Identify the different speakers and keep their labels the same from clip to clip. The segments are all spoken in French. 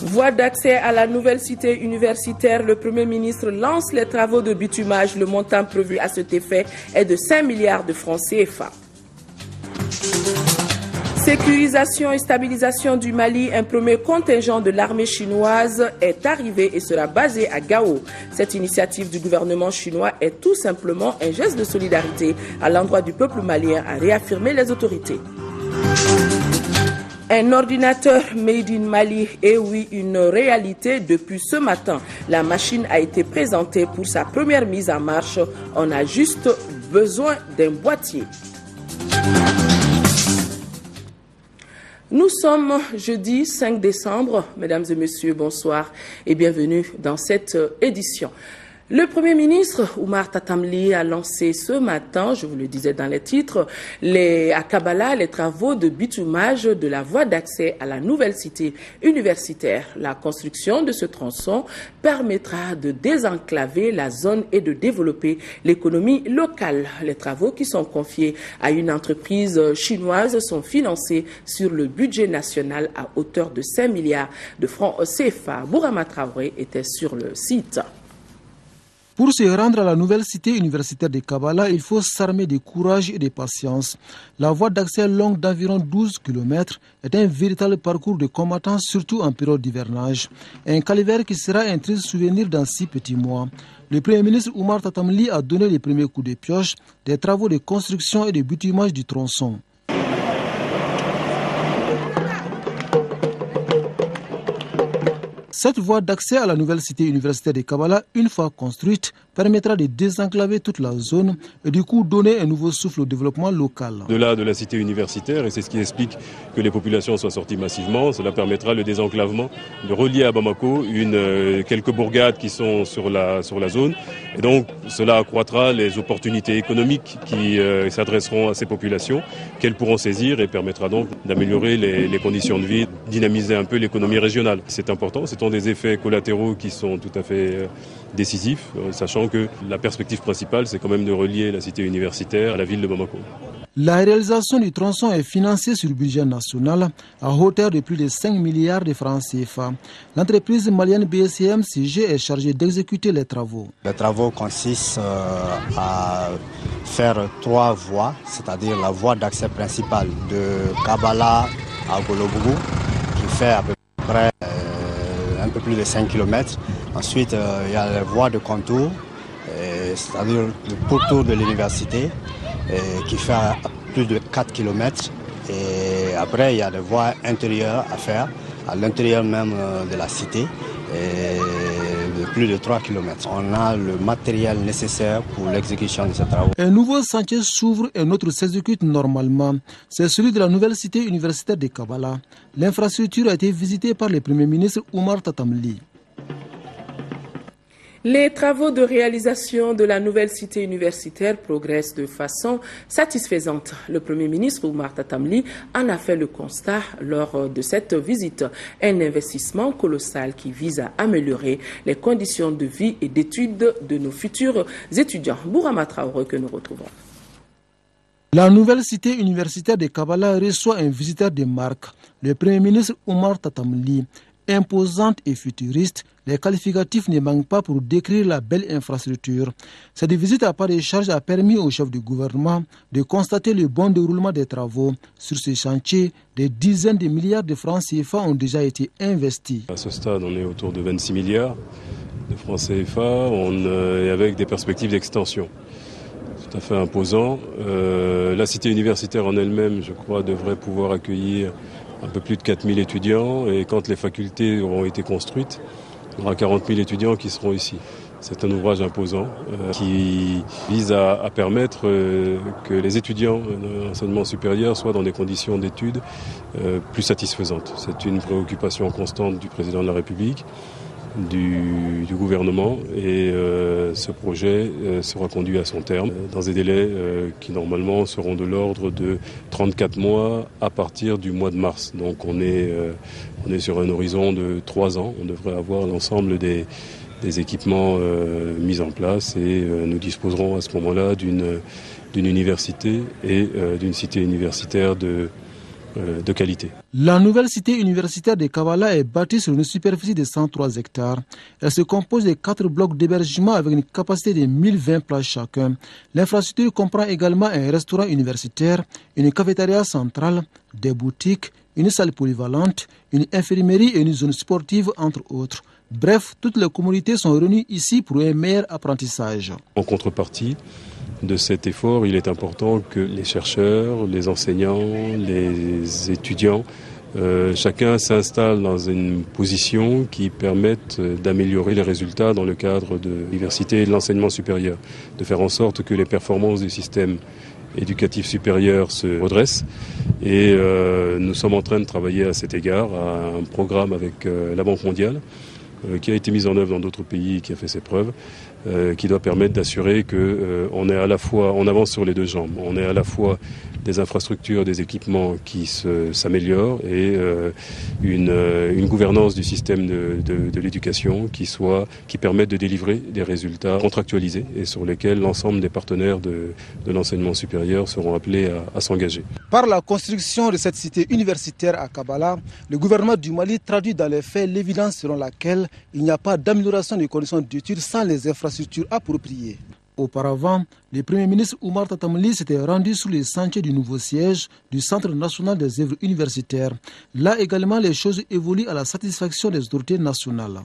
Speaker 1: Voie d'accès à la nouvelle cité universitaire, le Premier ministre lance les travaux de bitumage. Le montant prévu à cet effet est de 5 milliards de francs CFA. Sécurisation et stabilisation du Mali, un premier contingent de l'armée chinoise est arrivé et sera basé à Gao. Cette initiative du gouvernement chinois est tout simplement un geste de solidarité à l'endroit du peuple malien, a réaffirmé les autorités. Un ordinateur made in Mali, et oui, une réalité depuis ce matin. La machine a été présentée pour sa première mise en marche. On a juste besoin d'un boîtier. Nous sommes jeudi 5 décembre. Mesdames et messieurs, bonsoir et bienvenue dans cette édition. Le Premier ministre Oumar Tatamli a lancé ce matin, je vous le disais dans les titres, à Kabala, les travaux de bitumage de la voie d'accès à la nouvelle cité universitaire. La construction de ce tronçon permettra de désenclaver la zone et de développer l'économie locale. Les travaux qui sont confiés à une entreprise chinoise sont financés sur le budget national à hauteur de 5 milliards de francs CFA. Bourama Traoré était sur le site.
Speaker 2: Pour se rendre à la nouvelle cité universitaire de Kabala, il faut s'armer de courage et de patience. La voie d'accès longue d'environ 12 km est un véritable parcours de combattants, surtout en période d'hivernage. Un calvaire qui sera un triste souvenir dans 6 petits mois. Le Premier ministre Oumar Tatamli a donné les premiers coups de pioche des travaux de construction et de bitumage du tronçon. Cette voie d'accès à la nouvelle cité universitaire de Kabala, une fois construite, permettra de désenclaver toute la zone et du coup donner un nouveau souffle au développement local.
Speaker 3: De la cité universitaire, et c'est ce qui explique que les populations soient sorties massivement, cela permettra le désenclavement, de relier à Bamako quelques bourgades qui sont sur la zone. Et donc cela accroîtra les opportunités économiques qui s'adresseront à ces populations, qu'elles pourront saisir et permettra donc d'améliorer les conditions de vie, dynamiser un peu l'économie régionale. C'est important, ce sont des effets collatéraux qui sont tout à fait décisifs, sachant que la perspective principale, c'est quand même de relier la cité universitaire à la ville de Bamako.
Speaker 2: La réalisation du tronçon est financée sur le budget national à hauteur de plus de 5 milliards de francs CFA. L'entreprise malienne BSCM CG est chargée d'exécuter les travaux.
Speaker 4: Les travaux consistent à faire 3 voies, c'est-à-dire la voie d'accès principale de Kabala à Golobougou, qui fait à peu près un peu plus de 5 km. Ensuite, il y a la voie de contour, c'est-à-dire le pourtour de l'université, qui fait plus de 4 km. Et après, il y a des voies intérieures à faire, à l'intérieur même de la cité, de plus de 3 km. On a le matériel nécessaire pour l'exécution de ces travaux.
Speaker 2: Un nouveau chantier s'ouvre et un autre s'exécute normalement. C'est celui de la nouvelle cité universitaire de Kabala. L'infrastructure a été visitée par le Premier ministre Oumar Tatamli.
Speaker 1: Les travaux de réalisation de la nouvelle cité universitaire progressent de façon satisfaisante. Le Premier ministre Oumar Tatamli en a fait le constat lors de cette visite. Un investissement colossal qui vise à améliorer les conditions de vie et d'études de nos futurs étudiants. Bourama Traoré que nous retrouvons.
Speaker 2: La nouvelle cité universitaire de Kabala reçoit un visiteur de marque, le Premier ministre Oumar Tatamli. Imposante et futuriste, les qualificatifs ne manquent pas pour décrire la belle infrastructure. Cette visite à part de charge a permis au chef du gouvernement de constater le bon déroulement des travaux. Sur ce chantier, des dizaines de milliards de francs CFA ont déjà été investis.
Speaker 3: À ce stade, on est autour de 26 milliards de francs CFA et avec des perspectives d'extension. Tout à fait imposant. La cité universitaire en elle-même, je crois, devrait pouvoir accueillir un peu plus de 4000 étudiants, et quand les facultés auront été construites, il y aura 40 000 étudiants qui seront ici. C'est un ouvrage imposant qui vise à permettre que les étudiants de l'enseignement supérieur soient dans des conditions d'études plus satisfaisantes. C'est une préoccupation constante du président de la République, du gouvernement, et ce projet sera conduit à son terme dans des délais qui normalement seront de l'ordre de 34 mois à partir du mois de mars. Donc on est sur un horizon de 3 ans. On devrait avoir l'ensemble des équipements mis en place, et nous disposerons à ce moment-là d'une d'une université et d'une cité universitaire de qualité.
Speaker 2: La nouvelle cité universitaire de Kabala est bâtie sur une superficie de 103 hectares. Elle se compose de 4 blocs d'hébergement avec une capacité de 1020 places chacun. L'infrastructure comprend également un restaurant universitaire, une cafétéria centrale, des boutiques, une salle polyvalente, une infirmerie et une zone sportive, entre autres. Bref, toutes les communautés sont réunies ici pour un meilleur apprentissage.
Speaker 3: En contrepartie de cet effort, il est important que les chercheurs, les enseignants, les étudiants, chacun s'installe dans une position qui permette d'améliorer les résultats dans le cadre de l'université et de l'enseignement supérieur, de faire en sorte que les performances du système éducatif supérieur se redressent. Et nous sommes en train de travailler à cet égard à un programme avec la Banque mondiale qui a été mis en œuvre dans d'autres pays et qui a fait ses preuves, qui doit permettre d'assurer qu'on est à la fois, on avance sur les deux jambes, on est à la fois des infrastructures, des équipements qui s'améliorent et une gouvernance du système de l'éducation qui permette de délivrer des résultats contractualisés et sur lesquels l'ensemble des partenaires de l'enseignement supérieur seront appelés à s'engager.
Speaker 2: Par la construction de cette cité universitaire à Kabala, le gouvernement du Mali traduit dans les faits l'évidence selon laquelle il n'y a pas d'amélioration des conditions d'études sans les infrastructures appropriées. Auparavant, le Premier ministre Oumar Tatamli s'était rendu sur les sentiers du nouveau siège du Centre national des œuvres universitaires. Là également, les choses évoluent à la satisfaction des autorités nationales.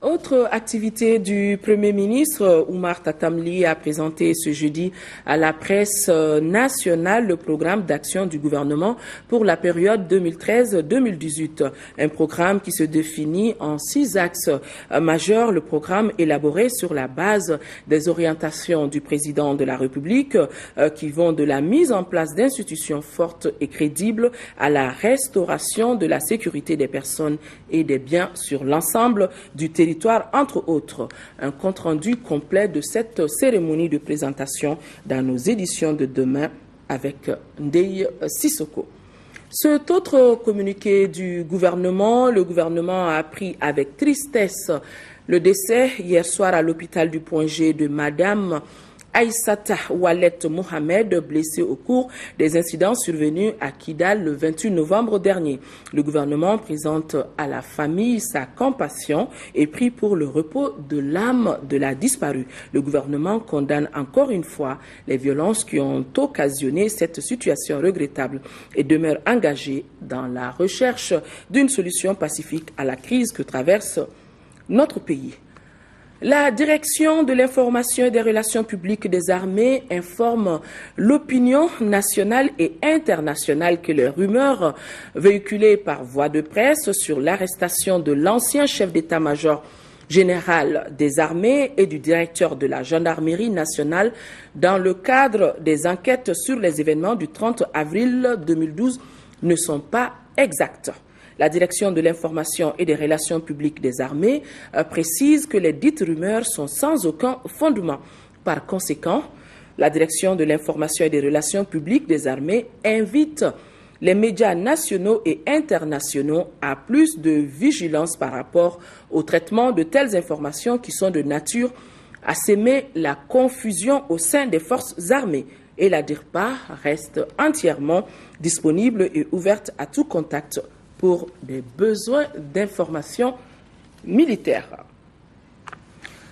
Speaker 1: Autre activité du Premier ministre, Oumar Tatamli a présenté ce jeudi à la presse nationale le programme d'action du gouvernement pour la période 2013-2018. Un programme qui se définit en 6 axes majeurs. Le programme élaboré sur la base des orientations du président de la République qui vont de la mise en place d'institutions fortes et crédibles à la restauration de la sécurité des personnes et des biens sur l'ensemble du territoire, entre autres. Un compte-rendu complet de cette cérémonie de présentation dans nos éditions de demain avec Ndeye Sissoko. Cet autre communiqué du gouvernement, le gouvernement a appris avec tristesse le décès hier soir à l'hôpital du Point G de Madame Aïssata Oualet Mohamed, blessée au cours des incidents survenus à Kidal le 28 novembre dernier. Le gouvernement présente à la famille sa compassion et prie pour le repos de l'âme de la disparue. Le gouvernement condamne encore une fois les violences qui ont occasionné cette situation regrettable et demeure engagé dans la recherche d'une solution pacifique à la crise que traverse notre pays. La direction de l'information et des relations publiques des armées informe l'opinion nationale et internationale que les rumeurs véhiculées par voie de presse sur l'arrestation de l'ancien chef d'état-major général des armées et du directeur de la gendarmerie nationale dans le cadre des enquêtes sur les événements du 30 avril 2012 ne sont pas exactes. La direction de l'information et des relations publiques des armées précise que les dites rumeurs sont sans aucun fondement. Par conséquent, la direction de l'information et des relations publiques des armées invite les médias nationaux et internationaux à plus de vigilance par rapport au traitement de telles informations qui sont de nature à s'aimer la confusion au sein des forces armées. Et la DIRPA reste entièrement disponible et ouverte à tout contact pour des besoins d'information militaire.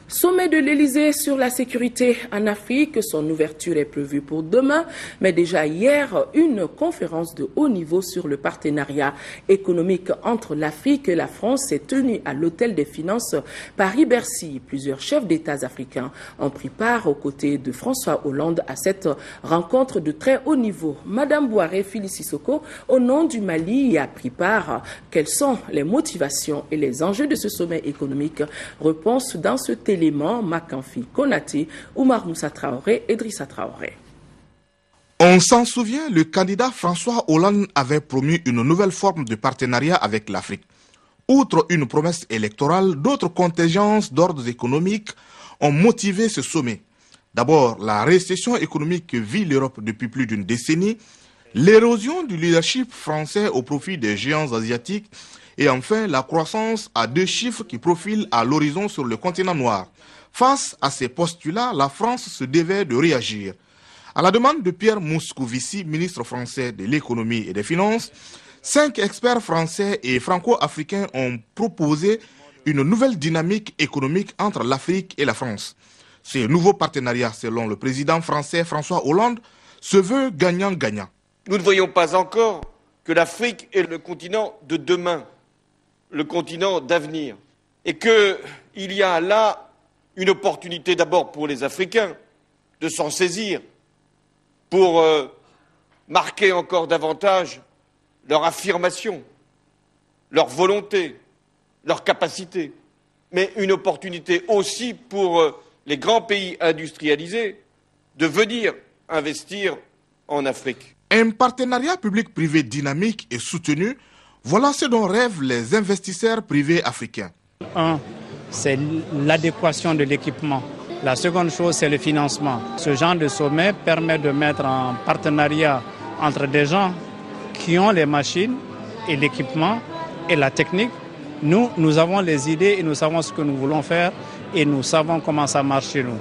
Speaker 1: Sommet de l'Élysée sur la sécurité en Afrique, son ouverture est prévue pour demain, mais déjà hier, une conférence de haut niveau sur le partenariat économique entre l'Afrique et la France s'est tenue à l'Hôtel des Finances Paris-Bercy. Plusieurs chefs d'État africains ont pris part aux côtés de François Hollande à cette rencontre de très haut niveau. Madame Bouaré Fili Sissoko, au nom du Mali, y a pris part. Quelles sont les motivations et les enjeux de ce sommet économique? Réponse dans ce élément, Makanfi Konaté, Oumar Moussa Traoré et Drissa Traoré.
Speaker 5: On s'en souvient, le candidat François Hollande avait promu une nouvelle forme de partenariat avec l'Afrique. Outre une promesse électorale, d'autres contingences d'ordre économique ont motivé ce sommet. D'abord, la récession économique que vit l'Europe depuis plus d'une décennie, l'érosion du leadership français au profit des géants asiatiques et enfin la croissance à 2 chiffres qui profile à l'horizon sur le continent noir. Face à ces postulats, la France se devait de réagir. À la demande de Pierre Moscovici, ministre français de l'économie et des finances, 5 experts français et franco-africains ont proposé une nouvelle dynamique économique entre l'Afrique et la France. Ce nouveau partenariat, selon le président français François Hollande, se veut gagnant-gagnant.
Speaker 6: Nous ne voyons pas encore que l'Afrique est le continent de demain, le continent d'avenir, et qu'il y a là une opportunité d'abord pour les Africains de s'en saisir, pour marquer encore davantage leur affirmation, leur volonté, leur capacité, mais une opportunité aussi pour les grands pays industrialisés de venir investir en Afrique.
Speaker 5: Un partenariat public-privé dynamique et soutenu, voilà ce dont rêvent les investisseurs privés africains.
Speaker 7: Un, c'est l'adéquation de l'équipement. La seconde chose, c'est le financement. Ce genre de sommet permet de mettre en partenariat entre des gens qui ont les machines et l'équipement et la technique. Nous avons les idées et nous savons ce que nous voulons faire et nous savons comment ça marche chez nous.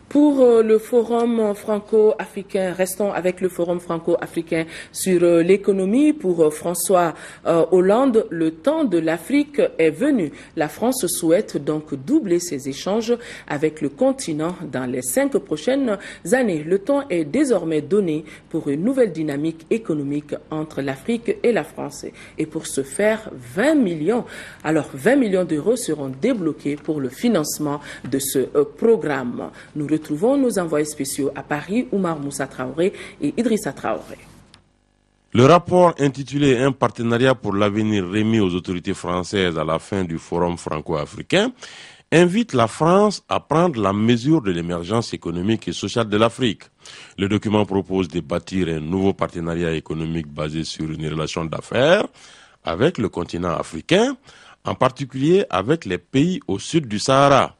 Speaker 1: Pour le forum franco-africain, restons avec le forum franco-africain sur l'économie. Pour François Hollande, le temps de l'Afrique est venu. La France souhaite donc doubler ses échanges avec le continent dans les 5 prochaines années. Le temps est désormais donné pour une nouvelle dynamique économique entre l'Afrique et la France. Et pour ce faire, 20 millions d'euros seront débloqués pour le financement de ce programme. Nous retrouvons nos envoyés spéciaux à Paris, Oumar Moussa Traoré et Idrissa Traoré.
Speaker 8: Le rapport intitulé « Un partenariat pour l'avenir » remis aux autorités françaises à la fin du forum franco-africain invite la France à prendre la mesure de l'émergence économique et sociale de l'Afrique. Le document propose de bâtir un nouveau partenariat économique basé sur une relation d'affaires avec le continent africain, en particulier avec les pays au sud du Sahara.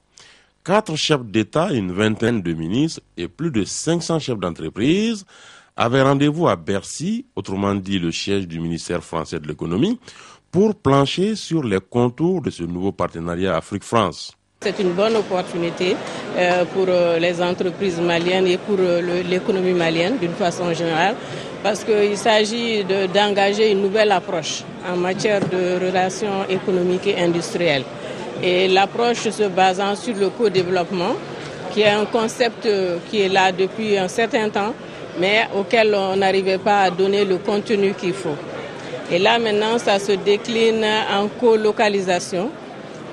Speaker 8: 4 chefs d'État, une vingtaine de ministres et plus de 500 chefs d'entreprise avaient rendez-vous à Bercy, autrement dit le siège du ministère français de l'économie, pour plancher sur les contours de ce nouveau partenariat Afrique-France.
Speaker 9: C'est une bonne opportunité pour les entreprises maliennes et pour l'économie malienne d'une façon générale, parce qu'il s'agit d'engager une nouvelle approche en matière de relations économiques et industrielles. Et l'approche se basant sur le co-développement, qui est un concept qui est là depuis un certain temps, mais auquel on n'arrivait pas à donner le contenu qu'il faut. Et là maintenant, ça se décline en co-localisation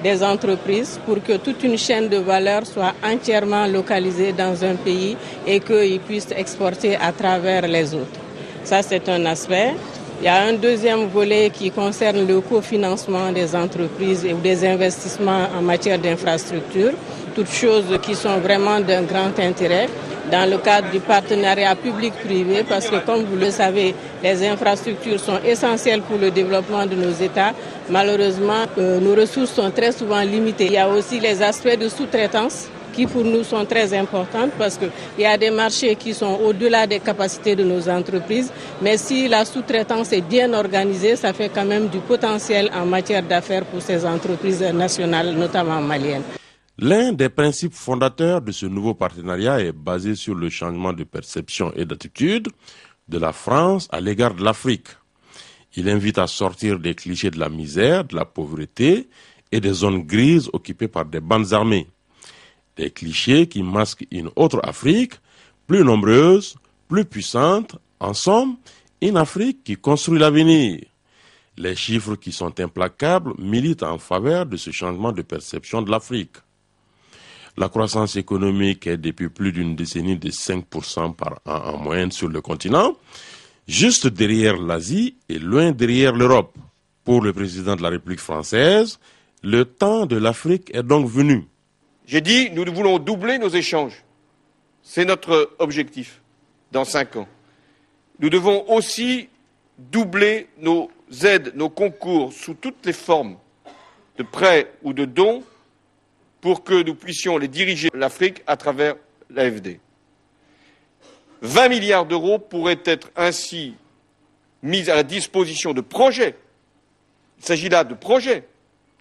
Speaker 9: des entreprises pour que toute une chaîne de valeur soit entièrement localisée dans un pays et qu'ils puissent exporter à travers les autres. Ça, c'est un aspect. Il y a un deuxième volet qui concerne le cofinancement des entreprises et des investissements en matière d'infrastructure, toutes choses qui sont vraiment d'un grand intérêt dans le cadre du partenariat public-privé, parce que comme vous le savez, les infrastructures sont essentielles pour le développement de nos États. Malheureusement, nos ressources sont très souvent limitées. Il y a aussi les aspects de sous-traitance qui pour nous sont très importantes parce qu'il y a des marchés qui sont au-delà des capacités de nos entreprises. Mais si la sous-traitance est bien organisée, ça fait quand même du potentiel en matière d'affaires pour ces entreprises nationales, notamment maliennes.
Speaker 8: L'un des principes fondateurs de ce nouveau partenariat est basé sur le changement de perception et d'attitude de la France à l'égard de l'Afrique. Il invite à sortir des clichés de la misère, de la pauvreté et des zones grises occupées par des bandes armées. Des clichés qui masquent une autre Afrique, plus nombreuse, plus puissante, en somme, une Afrique qui construit l'avenir. Les chiffres qui sont implacables militent en faveur de ce changement de perception de l'Afrique. La croissance économique est depuis plus d'une décennie de 5% par an en moyenne sur le continent, juste derrière l'Asie et loin derrière l'Europe. Pour le président de la République française, le temps de l'Afrique est donc venu.
Speaker 6: J'ai dit, nous voulons doubler nos échanges. C'est notre objectif dans 5 ans. Nous devons aussi doubler nos aides, nos concours sous toutes les formes de prêts ou de dons pour que nous puissions les diriger l'Afrique à travers l'AFD. 20 milliards d'euros pourraient être ainsi mis à la disposition de projets. Il s'agit là de projets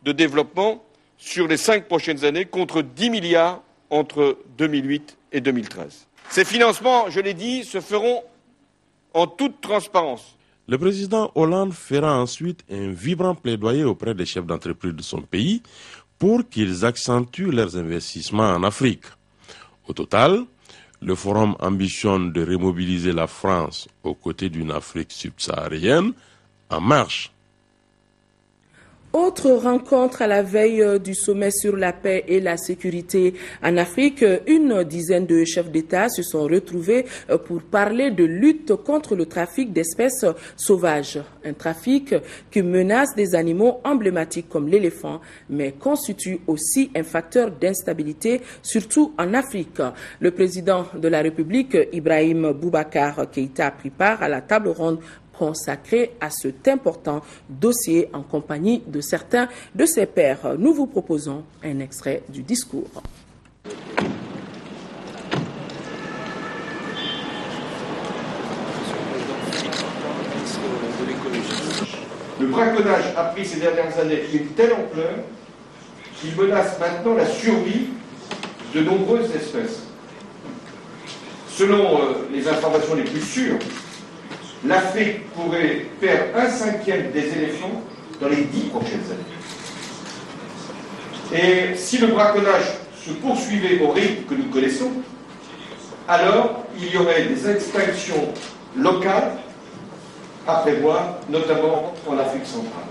Speaker 6: de développement sur les 5 prochaines années contre 10 milliards entre 2008 et 2013. Ces financements, je l'ai dit, se feront en toute transparence.
Speaker 8: Le président Hollande fera ensuite un vibrant plaidoyer auprès des chefs d'entreprise de son pays pour qu'ils accentuent leurs investissements en Afrique. Au total, le forum ambitionne de remobiliser la France aux côtés d'une Afrique subsaharienne en marche.
Speaker 1: Autre rencontre à la veille du sommet sur la paix et la sécurité en Afrique. Une dizaine de chefs d'État se sont retrouvés pour parler de lutte contre le trafic d'espèces sauvages. Un trafic qui menace des animaux emblématiques comme l'éléphant, mais constitue aussi un facteur d'instabilité, surtout en Afrique. Le président de la République, Ibrahim Boubacar Keïta, a pris part à la table ronde consacré à cet important dossier en compagnie de certains de ses pairs. Nous vous proposons un extrait du discours.
Speaker 6: Le braconnage a pris ces dernières années une telle ampleur qu'il menace maintenant la survie de nombreuses espèces. Selon les informations les plus sûres, l'Afrique pourrait perdre 1/5 des éléphants dans les 10 prochaines années. Et si le braconnage se poursuivait au rythme que nous connaissons, alors il y aurait des extinctions locales à prévoir, notamment en Afrique centrale.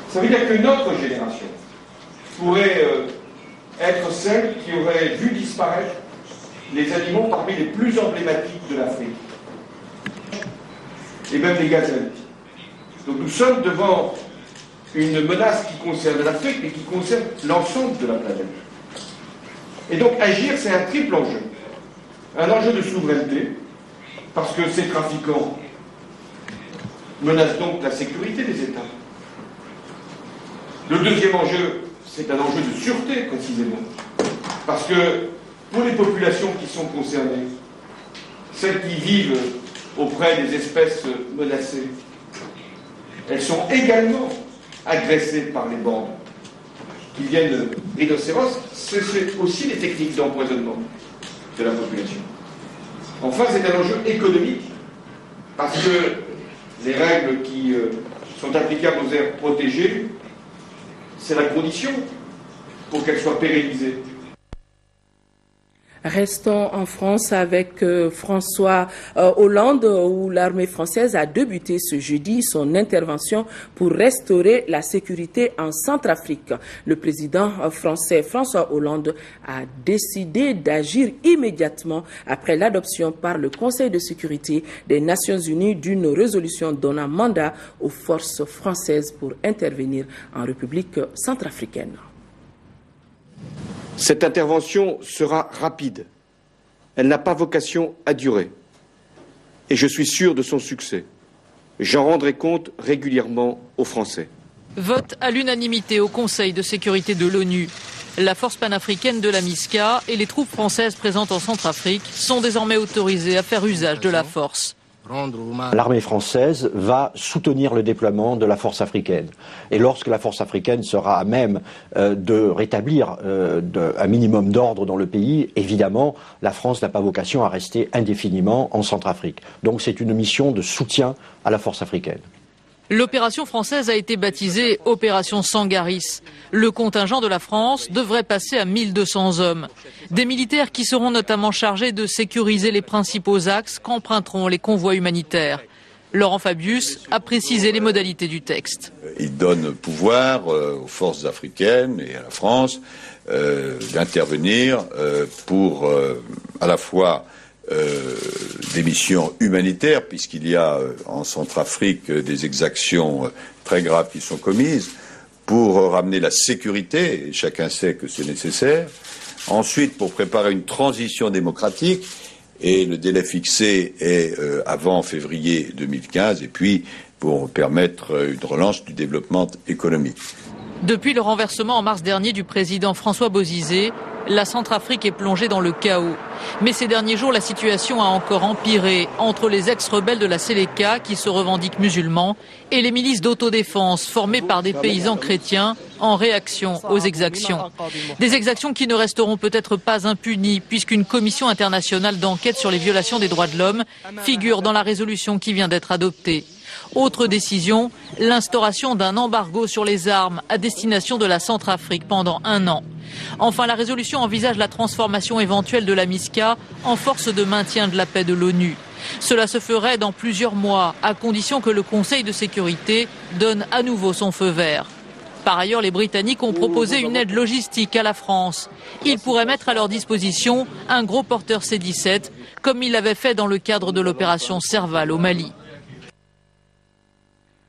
Speaker 6: Ça veut dire que notre génération pourrait être celle qui aurait vu disparaître les animaux parmi les plus emblématiques de l'Afrique. Et même les gazelles. Donc nous sommes devant une menace qui concerne l'Afrique, mais qui concerne l'ensemble de la planète. Et donc agir, c'est un triple enjeu. Un enjeu de souveraineté, parce que ces trafiquants menacent donc la sécurité des États. Le deuxième enjeu, c'est un enjeu de sûreté, précisément. Parce que pour les populations qui sont concernées, celles qui vivent auprès des espèces menacées, elles sont également agressées par les bandes qui viennent rhinocéros. C'est aussi les techniques d'empoisonnement de la population. Enfin, c'est un enjeu économique, parce que les règles qui sont applicables aux aires protégées, c'est la condition pour qu'elles soient pérennisées.
Speaker 1: Restons en France avec François Hollande, où l'armée française a débuté ce jeudi son intervention pour restaurer la sécurité en Centrafrique. Le président français François Hollande a décidé d'agir immédiatement après l'adoption par le Conseil de sécurité des Nations Unies d'une résolution donnant mandat aux forces françaises pour intervenir en République centrafricaine.
Speaker 6: Cette intervention sera rapide. Elle n'a pas vocation à durer. Et je suis sûr de son succès. J'en rendrai compte régulièrement aux Français.
Speaker 10: Vote à l'unanimité au Conseil de sécurité de l'ONU. La force panafricaine de la MISCA et les troupes françaises présentes en Centrafrique sont désormais autorisées à faire usage de la force.
Speaker 11: L'armée française va soutenir le déploiement de la force africaine. Et lorsque la force africaine sera à même de rétablir un minimum d'ordre dans le pays, évidemment, la France n'a pas vocation à rester indéfiniment en Centrafrique. Donc c'est une mission de soutien à la force africaine.
Speaker 10: L'opération française a été baptisée Opération Sangaris. Le contingent de la France devrait passer à 1200 hommes. Des militaires qui seront notamment chargés de sécuriser les principaux axes qu'emprunteront les convois humanitaires. Laurent Fabius a précisé les modalités du texte.
Speaker 12: Il donne pouvoir aux forces africaines et à la France d'intervenir pour à la fois des missions humanitaires, puisqu'il y a en Centrafrique des exactions très graves qui sont commises, pour ramener la sécurité, et chacun sait que c'est nécessaire. Ensuite, pour préparer une transition démocratique, et le délai fixé est avant février 2015, et puis pour permettre une relance du développement économique.
Speaker 10: Depuis le renversement en mars dernier du président François Bozizé, la Centrafrique est plongée dans le chaos. Mais ces derniers jours, la situation a encore empiré entre les ex-rebelles de la Séléka qui se revendiquent musulmans et les milices d'autodéfense formées par des paysans chrétiens en réaction aux exactions. Des exactions qui ne resteront peut-être pas impunies puisqu'une commission internationale d'enquête sur les violations des droits de l'homme figure dans la résolution qui vient d'être adoptée. Autre décision, l'instauration d'un embargo sur les armes à destination de la Centrafrique pendant 1 an. Enfin, la résolution envisage la transformation éventuelle de la MISCA en force de maintien de la paix de l'ONU. Cela se ferait dans plusieurs mois, à condition que le Conseil de sécurité donne à nouveau son feu vert. Par ailleurs, les Britanniques ont proposé une aide logistique à la France. Ils pourraient mettre à leur disposition un gros porteur C-17, comme ils l'avaient fait dans le cadre de l'opération Serval au Mali.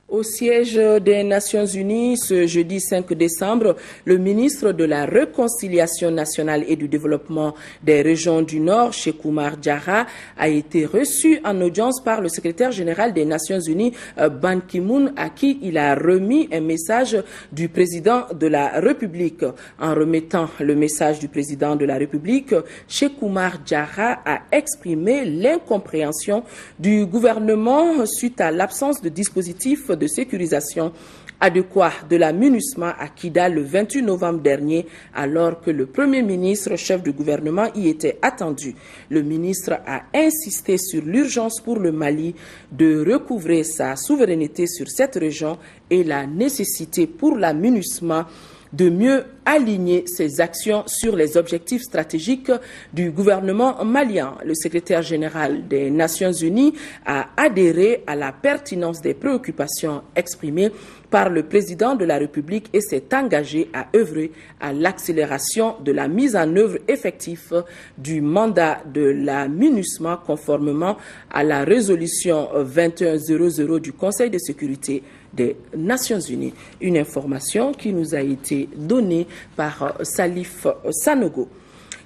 Speaker 1: Au siège des Nations Unies, ce jeudi 5 décembre, le ministre de la Réconciliation nationale et du développement des régions du Nord, Cheikh Oumar Diarra, a été reçu en audience par le secrétaire général des Nations Unies, Ban Ki-moon, à qui il a remis un message du président de la République. En remettant le message du président de la République, Cheikh Oumar Diarra a exprimé l'incompréhension du gouvernement suite à l'absence de dispositifs de sécurisation adéquat de la MINUSMA à Kidal le 28 novembre dernier, alors que le Premier ministre, chef du gouvernement, y était attendu. Le ministre a insisté sur l'urgence pour le Mali de recouvrer sa souveraineté sur cette région et la nécessité pour la MINUSMA de mieux aligner ses actions sur les objectifs stratégiques du gouvernement malien. Le secrétaire général des Nations Unies a adhéré à la pertinence des préoccupations exprimées par le président de la République et s'est engagé à œuvrer à l'accélération de la mise en œuvre effective du mandat de la MINUSMA conformément à la résolution 2100 du Conseil de sécurité des Nations Unies. Une information qui nous a été donnée par Salif Sanogo.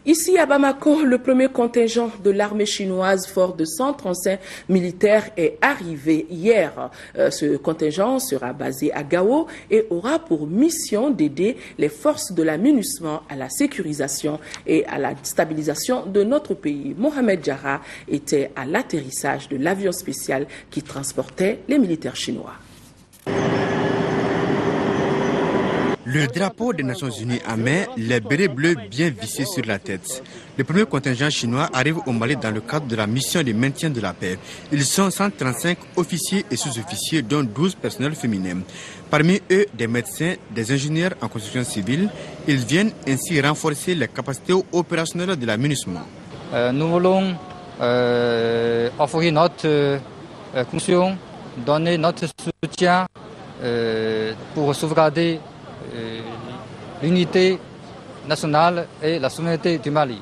Speaker 1: Ici à Bamako, le premier contingent de l'armée chinoise fort de 135 militaires est arrivé hier. Ce contingent sera basé à Gao et aura pour mission d'aider les forces de la MINUSMA à la sécurisation et à la stabilisation de notre pays. Mohamed Diarra était à l'atterrissage de l'avion spécial qui transportait les militaires chinois.
Speaker 13: Le drapeau des Nations Unies à main, les bérets bleus bien vissés sur la tête. Le premier contingent chinois arrive au Mali dans le cadre de la mission de maintien de la paix. Ils sont 135 officiers et sous-officiers, dont 12 personnels féminins. Parmi eux, des médecins, des ingénieurs en construction civile. Ils viennent ainsi renforcer les capacités opérationnelles de la MINUSMA.
Speaker 14: Nous voulons offrir notre conscience, donner notre soutien pour sauvegarder l'unité nationale et la souveraineté du Mali.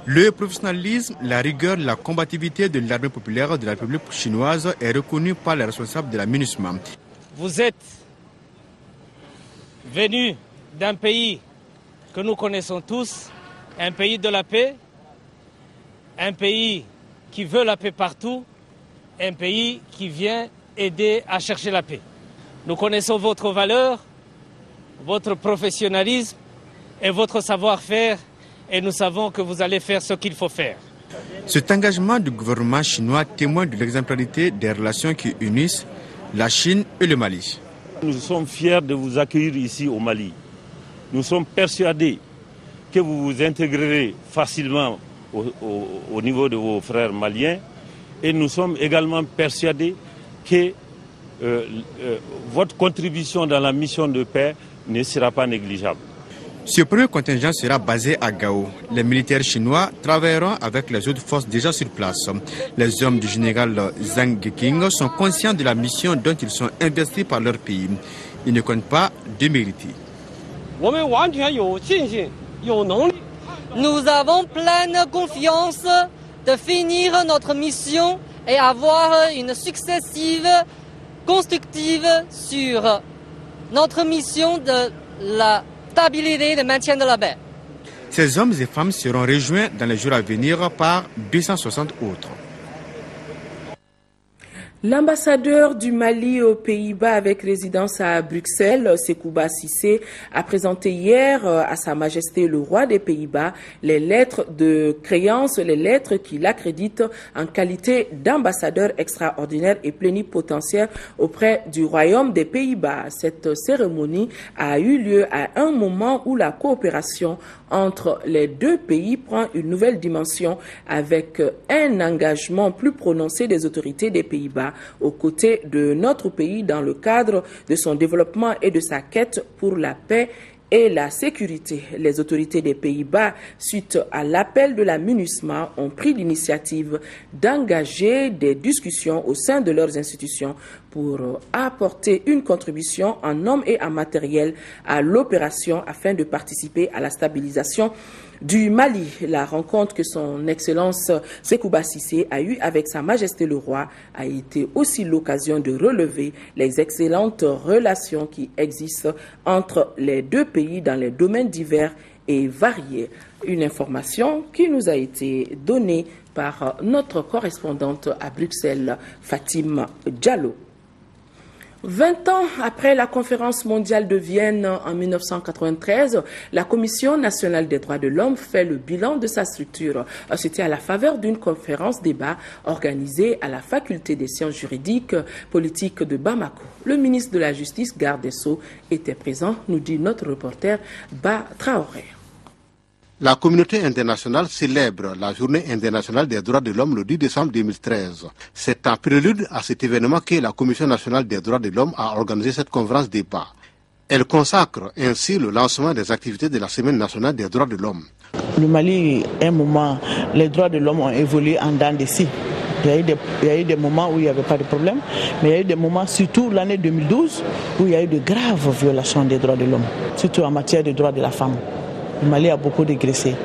Speaker 13: Le professionnalisme, la rigueur, la combativité de l'armée populaire de la République chinoise est reconnue par les responsables de la MINUSMA.
Speaker 15: Vous êtes venus d'un pays que nous connaissons tous, un pays de la paix, un pays qui veut la paix partout, un pays qui vient aider à chercher la paix. Nous connaissons votre valeur, votre professionnalisme et votre savoir-faire et nous savons que vous allez faire ce qu'il faut faire.
Speaker 13: Cet engagement du gouvernement chinois témoigne de l'exemplarité des relations qui unissent la Chine et le Mali.
Speaker 16: Nous sommes fiers de vous accueillir ici au Mali. Nous sommes persuadés que vous vous intégrerez facilement au niveau de vos frères maliens et nous sommes également persuadés que votre contribution dans la mission de paix ne sera pas négligeable.
Speaker 13: Ce premier contingent sera basé à Gao. Les militaires chinois travailleront avec les autres forces déjà sur place. Les hommes du général Zhang Geqing sont conscients de la mission dont ils sont investis par leur pays. Ils ne comptent pas démériter.
Speaker 17: Nous avons pleine confiance de finir notre mission et avoir une successive constructive sur notre mission de la stabilité et le maintien de la paix.
Speaker 13: Ces hommes et femmes seront rejoints dans les jours à venir par 260 autres.
Speaker 1: L'ambassadeur du Mali aux Pays-Bas avec résidence à Bruxelles, Sekouba Cissé, a présenté hier à Sa Majesté le roi des Pays-Bas les lettres de créance, les lettres qui l'accréditent en qualité d'ambassadeur extraordinaire et plénipotentiaire auprès du Royaume des Pays-Bas. Cette cérémonie a eu lieu à un moment où la coopération entre les deux pays prend une nouvelle dimension avec un engagement plus prononcé des autorités des Pays-Bas aux côtés de notre pays dans le cadre de son développement et de sa quête pour la paix et la sécurité. Les autorités des Pays-Bas, suite à l'appel de la MINUSMA, ont pris l'initiative d'engager des discussions au sein de leurs institutions pour apporter une contribution en hommes et en matériel à l'opération afin de participer à la stabilisation du Mali. La rencontre que son Excellence Sekouba Cissé a eue avec Sa Majesté le Roi a été aussi l'occasion de relever les excellentes relations qui existent entre les deux pays dans les domaines divers et variés. Une information qui nous a été donnée par notre correspondante à Bruxelles, Fatim Diallo. 20 ans après la conférence mondiale de Vienne en 1993, la Commission nationale des droits de l'homme fait le bilan de sa structure. C'était à la faveur d'une conférence débat organisée à la faculté des sciences juridiques politiques de Bamako. Le ministre de la Justice, garde des Sceaux, était présent, nous dit notre reporter Ba Traoré.
Speaker 18: La communauté internationale célèbre la Journée internationale des droits de l'homme le 10 décembre 2013. C'est en prélude à cet événement que la Commission nationale des droits de l'homme a organisé cette conférence débat. Elle consacre ainsi le lancement des activités de la Semaine nationale des droits de l'homme.
Speaker 19: Le Mali, un moment, les droits de l'homme ont évolué en dents de scie. Il y a eu des moments où il n'y avait pas de problème, mais il y a eu des moments, surtout l'année 2012, où il y a eu de graves violations des droits de l'homme, surtout en matière de droits de la femme. Le Mali a beaucoup régressé.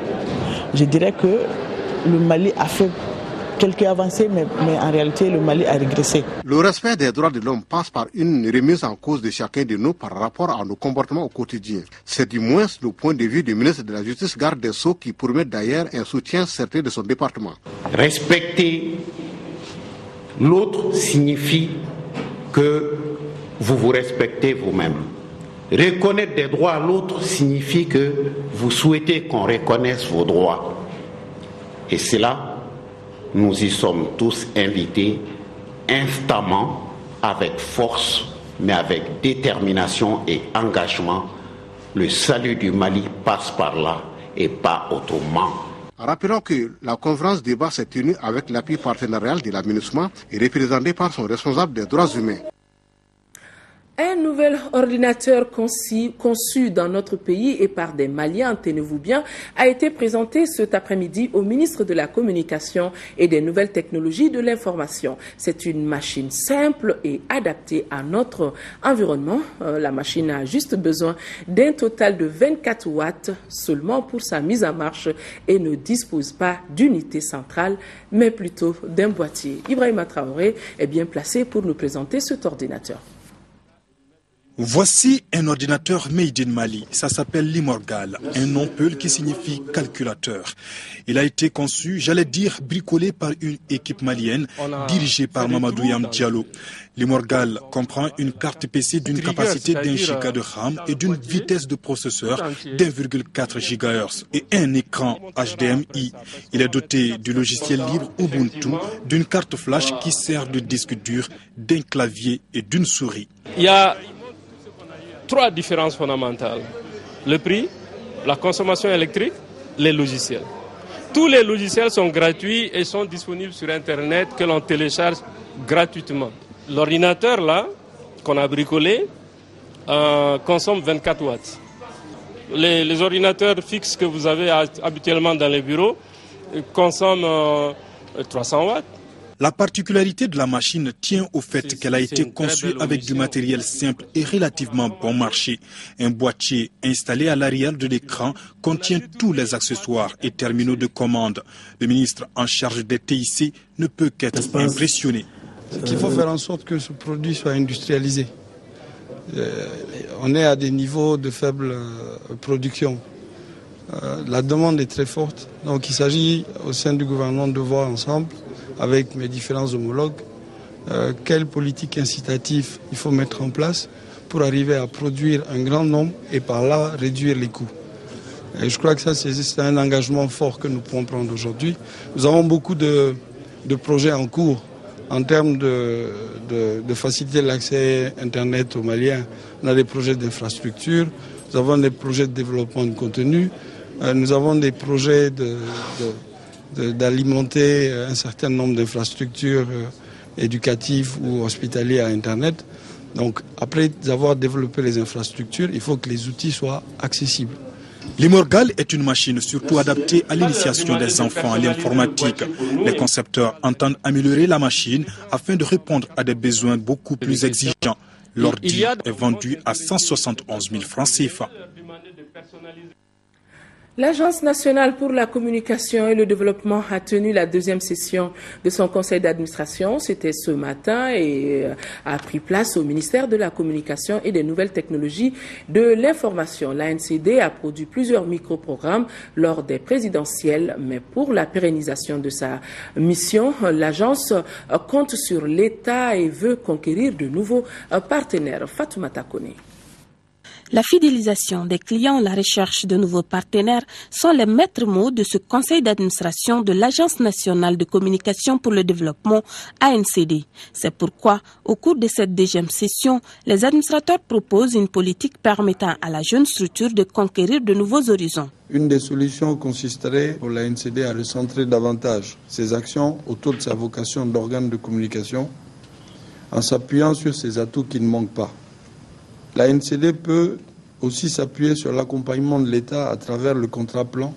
Speaker 19: Je dirais que le Mali a fait quelques avancées, mais en réalité, le Mali a régressé.
Speaker 18: Le respect des droits de l'homme passe par une remise en cause de chacun de nous par rapport à nos comportements au quotidien. C'est du moins le point de vue du ministre de la Justice, garde des Sceaux, qui promet d'ailleurs un soutien certain de son département.
Speaker 20: Respecter l'autre signifie que vous vous respectez vous-même. Reconnaître des droits à l'autre signifie que vous souhaitez qu'on reconnaisse vos droits. Et c'est là, nous y sommes tous invités instamment, avec force, mais avec détermination et engagement. Le salut du Mali passe par là et pas autrement.
Speaker 18: Rappelons que la conférence débat s'est tenue avec l'appui partenarial de la MINUSMA et représentée par son responsable des droits humains.
Speaker 1: Un nouvel ordinateur conçu dans notre pays et par des Maliens, tenez-vous bien, a été présenté cet après-midi au ministre de la Communication et des Nouvelles Technologies de l'Information. C'est une machine simple et adaptée à notre environnement. La machine a juste besoin d'un total de 24 watts seulement pour sa mise en marche et ne dispose pas d'unité centrale, mais plutôt d'un boîtier. Ibrahima Traoré est bien placé pour nous présenter cet ordinateur.
Speaker 21: Voici un ordinateur made in Mali. Ça s'appelle Limorgal, un nom peul qui signifie calculateur. Il a été conçu, j'allais dire, bricolé par une équipe malienne dirigée par Mamadou Yam Diallo. Limorgal comprend une carte PC d'une capacité d'1 giga de RAM et d'une vitesse de processeur d'1,4 GHz et un écran HDMI. Il est doté du logiciel libre Ubuntu, d'une carte flash qui sert de disque dur, d'un clavier et d'une souris.
Speaker 22: Il y a 3 différences fondamentales. Le prix, la consommation électrique, les logiciels. Tous les logiciels sont gratuits et sont disponibles sur Internet que l'on télécharge gratuitement. L'ordinateur là, qu'on a bricolé, consomme 24 watts. Les ordinateurs fixes que vous avez habituellement dans les bureaux consomment 300 watts.
Speaker 21: La particularité de la machine tient au fait qu'elle a été conçue avec du matériel simple et relativement bon marché. Un boîtier installé à l'arrière de l'écran contient tous les accessoires et terminaux de commande. Le ministre en charge des TIC ne peut qu'être impressionné.
Speaker 23: C'est qu'il faut faire en sorte que ce produit soit industrialisé. On est à des niveaux de faible production. La demande est très forte, donc il s'agit au sein du gouvernement de voir ensemble, avec mes différents homologues, quelle politique incitative il faut mettre en place pour arriver à produire un grand nombre et par là réduire les coûts. Et je crois que ça, c'est un engagement fort que nous pouvons prendre aujourd'hui. Nous avons beaucoup de projets en cours en termes de faciliter l'accès Internet aux Maliens. On a des projets d'infrastructure, nous avons des projets de développement de contenu, nous avons des projets d'alimenter un certain nombre d'infrastructures éducatives ou hospitalières à Internet. Donc, après avoir développé les infrastructures, il faut que les outils soient accessibles.
Speaker 21: L'Imorgal est une machine surtout adaptée à l'initiation des enfants à l'informatique. Les concepteurs entendent améliorer la machine afin de répondre à des besoins beaucoup plus exigeants. L'ordi est vendu à 171 000 francs CFA.
Speaker 1: L'Agence nationale pour la communication et le développement a tenu la deuxième session de son conseil d'administration. C'était ce matin et a pris place au ministère de la Communication et des Nouvelles Technologies de l'Information. L'ANCD a produit plusieurs micro-programmes lors des présidentielles, mais pour la pérennisation de sa mission, l'agence compte sur l'État et veut conquérir de nouveaux partenaires. Fatoumata Kone.
Speaker 2: La fidélisation des clients, la recherche de nouveaux partenaires sont les maîtres mots de ce conseil d'administration de l'Agence nationale de communication pour le développement ANCD. C'est pourquoi, au cours de cette deuxième session, les administrateurs proposent une politique permettant à la jeune structure de conquérir de nouveaux horizons.
Speaker 23: Une des solutions consisterait pour l'ANCD à recentrer davantage ses actions autour de sa vocation d'organe de communication en s'appuyant sur ses atouts qui ne manquent pas. La NCD peut aussi s'appuyer sur l'accompagnement de l'État à travers le contrat plan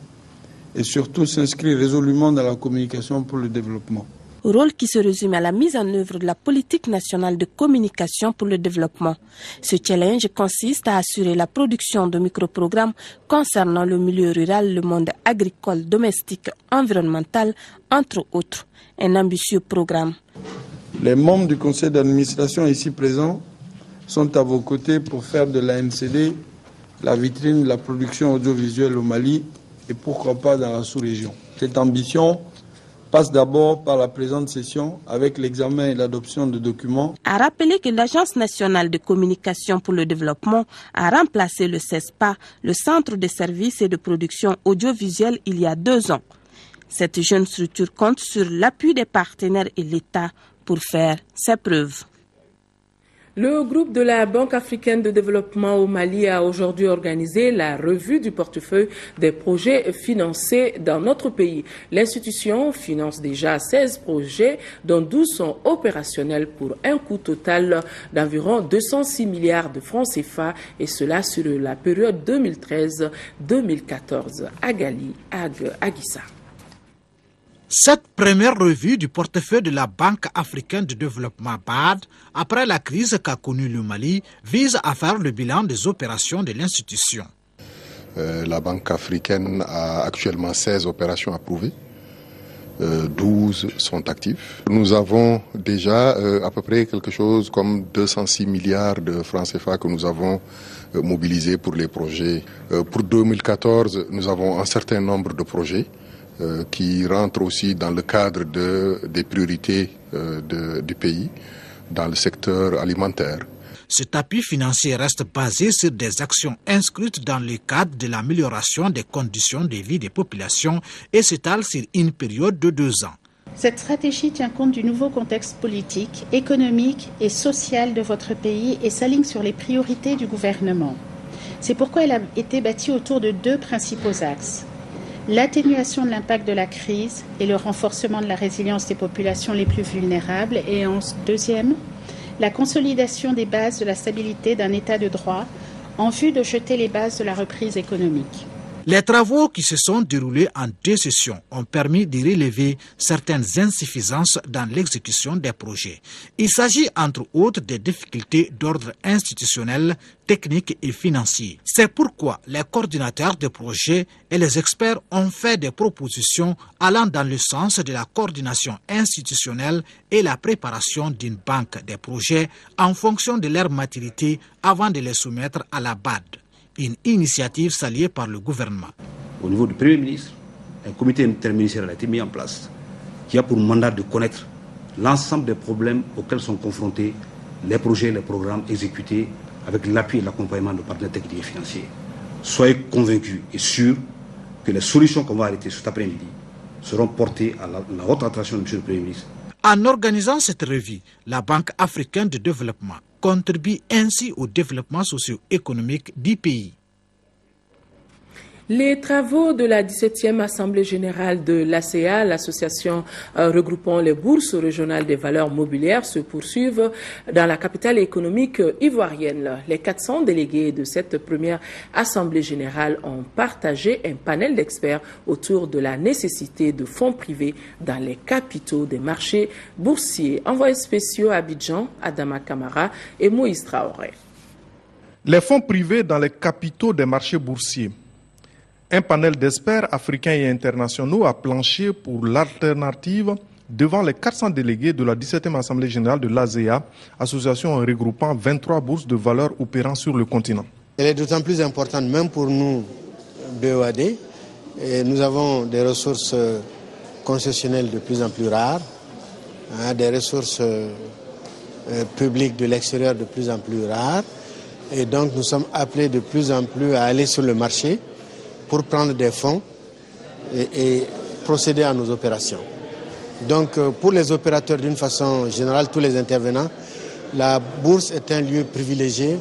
Speaker 23: et surtout s'inscrire résolument dans la communication pour le développement.
Speaker 2: Rôle qui se résume à la mise en œuvre de la politique nationale de communication pour le développement. Ce challenge consiste à assurer la production de microprogrammes concernant le milieu rural, le monde agricole, domestique, environnemental, entre autres. Un ambitieux programme.
Speaker 23: Les membres du conseil d'administration ici présents sont à vos côtés pour faire de la NCD la vitrine de la production audiovisuelle au Mali et pourquoi pas dans la sous-région. Cette ambition passe d'abord par la présente session avec l'examen et l'adoption de documents.
Speaker 2: A rappelé que l'Agence nationale de communication pour le développement a remplacé le CESPA, le Centre de services et de production audiovisuelle, il y a 2 ans. Cette jeune structure compte sur l'appui des partenaires et l'État pour faire ses preuves.
Speaker 1: Le groupe de la Banque africaine de développement au Mali a aujourd'hui organisé la revue du portefeuille des projets financés dans notre pays. L'institution finance déjà 16 projets, dont 12 sont opérationnels pour un coût total d'environ 206 milliards de francs CFA, et cela sur la période 2013-2014. Agali Aguissa.
Speaker 3: Cette première revue du portefeuille de la Banque africaine de développement BAD, après la crise qu'a connue le Mali, vise à faire le bilan des opérations de l'institution.
Speaker 4: La Banque africaine a actuellement 16 opérations approuvées, 12 sont actives. Nous avons déjà à peu près quelque chose comme 206 milliards de francs CFA que nous avons mobilisés pour les projets. Pour 2014, nous avons un certain nombre de projets qui rentrent aussi dans le cadre des priorités du pays, dans le secteur alimentaire.
Speaker 3: Cet appui financier reste basé sur des actions inscrites dans le cadre de l'amélioration des conditions de vie des populations et s'étale sur une période de 2 ans.
Speaker 24: Cette stratégie tient compte du nouveau contexte politique, économique et social de votre pays et s'aligne sur les priorités du gouvernement. C'est pourquoi elle a été bâtie autour de 2 principaux axes. L'atténuation de l'impact de la crise et le renforcement de la résilience des populations les plus vulnérables. Et en deuxième, la consolidation des bases de la stabilité d'un État de droit en vue de jeter les bases de la reprise économique.
Speaker 3: Les travaux qui se sont déroulés en 2 sessions ont permis de relever certaines insuffisances dans l'exécution des projets. Il s'agit entre autres des difficultés d'ordre institutionnel, technique et financier. C'est pourquoi les coordinateurs de projets et les experts ont fait des propositions allant dans le sens de la coordination institutionnelle et la préparation d'une banque des projets en fonction de leur maturité avant de les soumettre à la BAD. Une initiative saluée par le gouvernement.
Speaker 25: Au niveau du Premier ministre, un comité interministériel a été mis en place qui a pour mandat de connaître
Speaker 5: l'ensemble des problèmes auxquels sont confrontés les projets, les programmes exécutés avec l'appui et l'accompagnement de partenaires techniques et financiers. Soyez convaincus et sûrs que les solutions qu'on va arrêter cet après-midi seront portées à la haute attention de M. le Premier ministre.
Speaker 3: En organisant cette revue, la Banque africaine de développement contribue ainsi au développement socio-économique du pays.
Speaker 1: Les travaux de la 17e Assemblée générale de l'ACEA, l'association regroupant les bourses régionales des valeurs mobilières, se poursuivent dans la capitale économique ivoirienne. Les 400 délégués de cette première Assemblée générale ont partagé un panel d'experts autour de la nécessité de fonds privés dans les capitaux des marchés boursiers. Envoyés spéciaux à Abidjan, Adama Kamara et Moïse Traoré.
Speaker 7: Les fonds privés dans les capitaux des marchés boursiers. Un panel d'experts africains et internationaux a planché pour l'alternative devant les 400 délégués de la 17e Assemblée générale de l'ASEA, association regroupant 23 bourses de valeurs opérant sur le continent.
Speaker 8: Elle est d'autant plus importante, même pour nous, BOAD. Et nous avons des ressources concessionnelles de plus en plus rares, des ressources publiques de l'extérieur de plus en plus rares. Et donc nous sommes appelés de plus en plus à aller sur le marché pour prendre des fonds et procéder à nos opérations. Donc pour les opérateurs d'une façon générale, tous les intervenants, la bourse est un lieu privilégié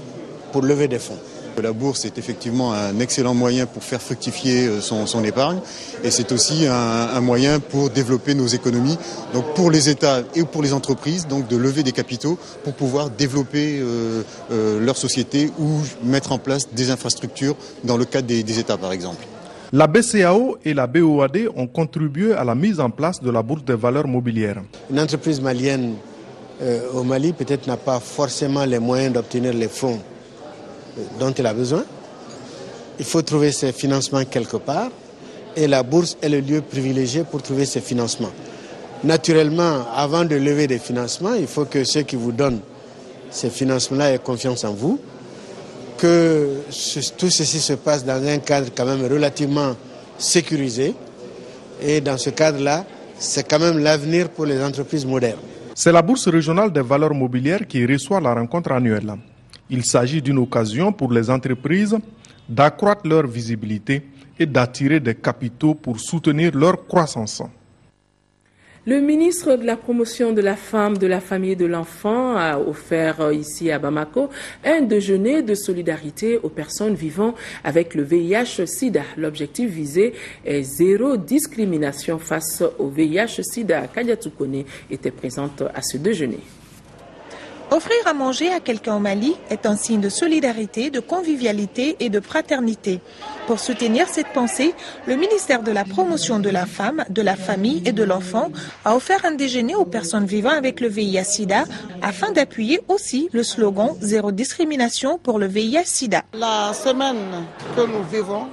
Speaker 8: pour lever des fonds.
Speaker 9: La bourse est effectivement un excellent moyen pour faire fructifier son épargne et c'est aussi un moyen pour développer nos économies, donc pour les États et pour les entreprises, donc de lever des capitaux pour pouvoir développer leur société ou mettre en place des infrastructures dans le cadre des États par exemple.
Speaker 7: La BCAO et la BOAD ont contribué à la mise en place de la bourse des valeurs mobilières.
Speaker 8: Une entreprise malienne au Mali peut-être n'a pas forcément les moyens d'obtenir les fonds dont elle a besoin. Il faut trouver ses financements quelque part et la bourse est le lieu privilégié pour trouver ces financements. Naturellement, avant de lever des financements, il faut que ceux qui vous donnent ces financements-là aient confiance en vous, que tout ceci se passe dans un cadre quand même relativement sécurisé et dans ce cadre-là, c'est quand même l'avenir pour les entreprises modernes.
Speaker 7: C'est la Bourse régionale des valeurs mobilières qui reçoit la rencontre annuelle. Il s'agit d'une occasion pour les entreprises d'accroître leur visibilité et d'attirer des capitaux pour soutenir leur croissance.
Speaker 1: Le ministre de la Promotion de la Femme, de la Famille et de l'Enfant a offert ici à Bamako un déjeuner de solidarité aux personnes vivant avec le VIH-Sida. L'objectif visé est zéro discrimination face au VIH-Sida. Kadia Toukone était présente à ce déjeuner.
Speaker 25: Offrir à manger à quelqu'un au Mali est un signe de solidarité, de convivialité et de fraternité. Pour soutenir cette pensée, le ministère de la Promotion de la Femme, de la Famille et de l'Enfant a offert un déjeuner aux personnes vivant avec le VIH-Sida afin d'appuyer aussi le slogan « Zéro discrimination pour le VIH-Sida ».
Speaker 26: La semaine que nous vivons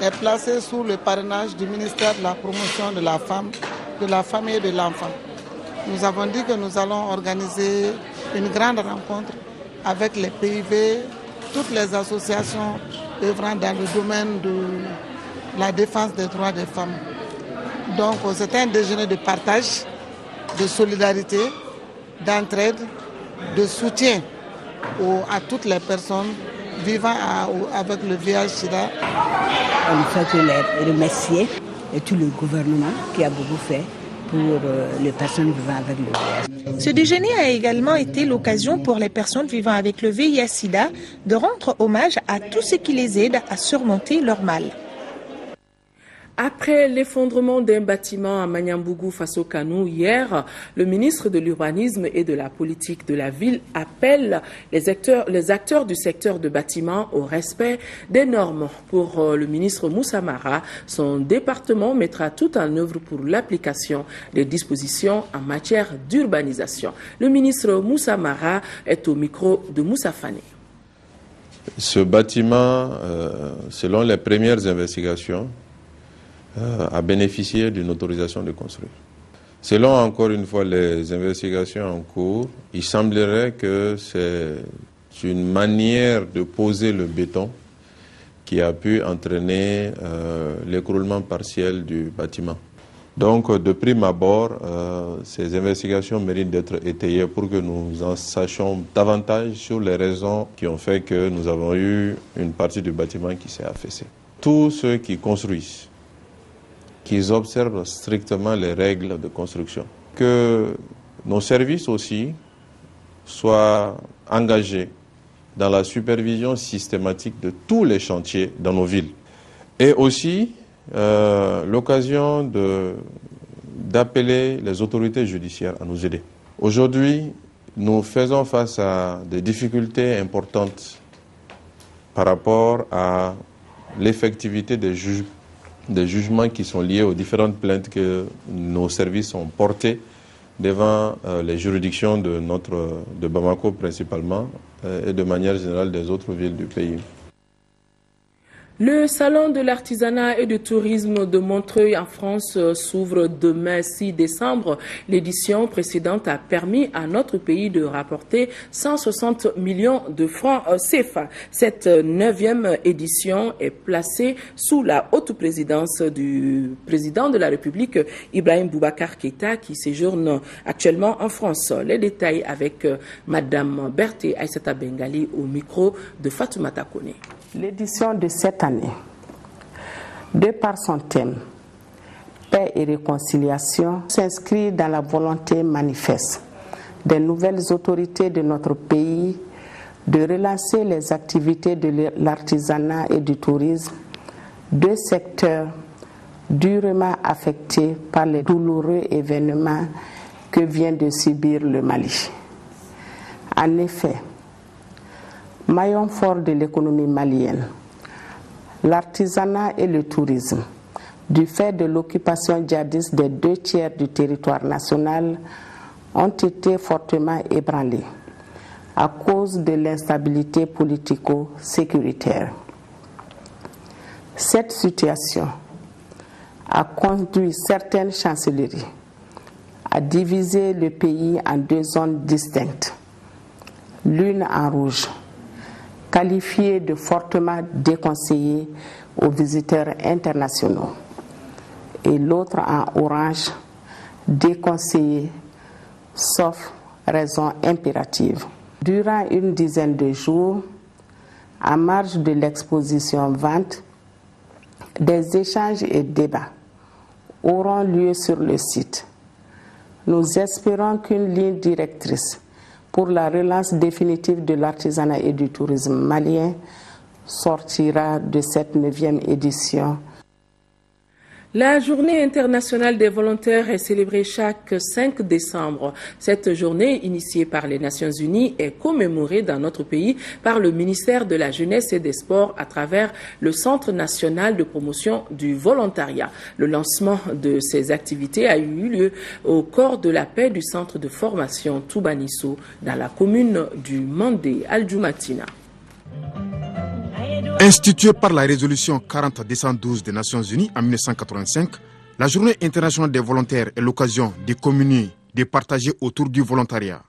Speaker 26: est placée sous le parrainage du ministère de la Promotion de la Femme, de la Famille et de l'Enfant. Nous avons dit que nous allons organiser une grande rencontre avec les PIV, toutes les associations œuvrant dans le domaine de la défense des droits des femmes. Donc c'est un déjeuner de partage, de solidarité, d'entraide, de soutien à toutes les personnes vivant avec le VIH-Sida.
Speaker 27: On souhaite les remercier et tout le gouvernement qui a beaucoup fait pour les personnes vivant avec le VIH.
Speaker 25: Ce déjeuner a également été l'occasion pour les personnes vivant avec le VIH-Sida de rendre hommage à tous ceux qui les aident à surmonter leur mal.
Speaker 1: Après l'effondrement d'un bâtiment à Magnambougou face au Kanou hier, le ministre de l'Urbanisme et de la Politique de la Ville appelle les acteurs du secteur de bâtiment au respect des normes. Pour le ministre Moussa Mara, son département mettra tout en œuvre pour l'application des dispositions en matière d'urbanisation. Le ministre Moussa Mara est au micro de Moussa Fane.
Speaker 28: Ce bâtiment, selon les premières investigations, a bénéficié d'une autorisation de construire. Selon encore une fois les investigations en cours, il semblerait que c'est une manière de poser le béton qui a pu entraîner l'écroulement partiel du bâtiment. Donc, de prime abord, ces investigations méritent d'être étayées pour que nous en sachions davantage sur les raisons qui ont fait que nous avons eu une partie du bâtiment qui s'est affaissée. Tous ceux qui construisent, qu'ils observent strictement les règles de construction. Que nos services aussi soient engagés dans la supervision systématique de tous les chantiers dans nos villes. Et aussi, l'occasion d'appeler les autorités judiciaires à nous aider. Aujourd'hui, nous faisons face à des difficultés importantes par rapport à l'effectivité des jugements qui sont liés aux différentes plaintes que nos services ont portées devant les juridictions de Bamako principalement et de manière générale des autres villes du pays.
Speaker 1: Le salon de l'artisanat et du tourisme de Montreuil en France s'ouvre demain 6 décembre. L'édition précédente a permis à notre pays de rapporter 160 millions de francs CFA. Cette 9e édition est placée sous la haute présidence du président de la République, Ibrahim Boubacar Keïta, qui séjourne actuellement en France. Les détails avec Madame Berthe Aïssata Bengali au micro de Fatoumata Kone.
Speaker 6: L'édition de cette année, de par son thème, paix et réconciliation, s'inscrit dans la volonté manifeste des nouvelles autorités de notre pays de relancer les activités de l'artisanat et du tourisme, deux secteurs durement affectés par les douloureux événements que vient de subir le Mali. En effet, maillon fort de l'économie malienne, l'artisanat et le tourisme, du fait de l'occupation djihadiste des 2/3 du territoire national, ont été fortement ébranlés à cause de l'instabilité politico-sécuritaire. Cette situation a conduit certaines chancelleries à diviser le pays en 2 zones distinctes, l'une en rouge, qualifiée de fortement déconseillée aux visiteurs internationaux, et l'autre en orange, déconseillée, sauf raison impérative. Durant une dizaine de jours, en marge de l'exposition vente, des échanges et débats auront lieu sur le site. Nous espérons qu'une ligne directrice pour la relance définitive de l'artisanat et du tourisme malien sortira de cette 9e édition.
Speaker 1: La journée internationale des volontaires est célébrée chaque 5 décembre. Cette journée, initiée par les Nations Unies, est commémorée dans notre pays par le ministère de la Jeunesse et des Sports à travers le Centre national de promotion du volontariat. Le lancement de ces activités a eu lieu au corps de la paix du centre de formation Toubanisso dans la commune du Mandé, Al-Djoumatina.
Speaker 10: Instituée par la résolution 40-212 des Nations Unies en 1985, la Journée internationale des volontaires est l'occasion de communier, de partager autour du volontariat.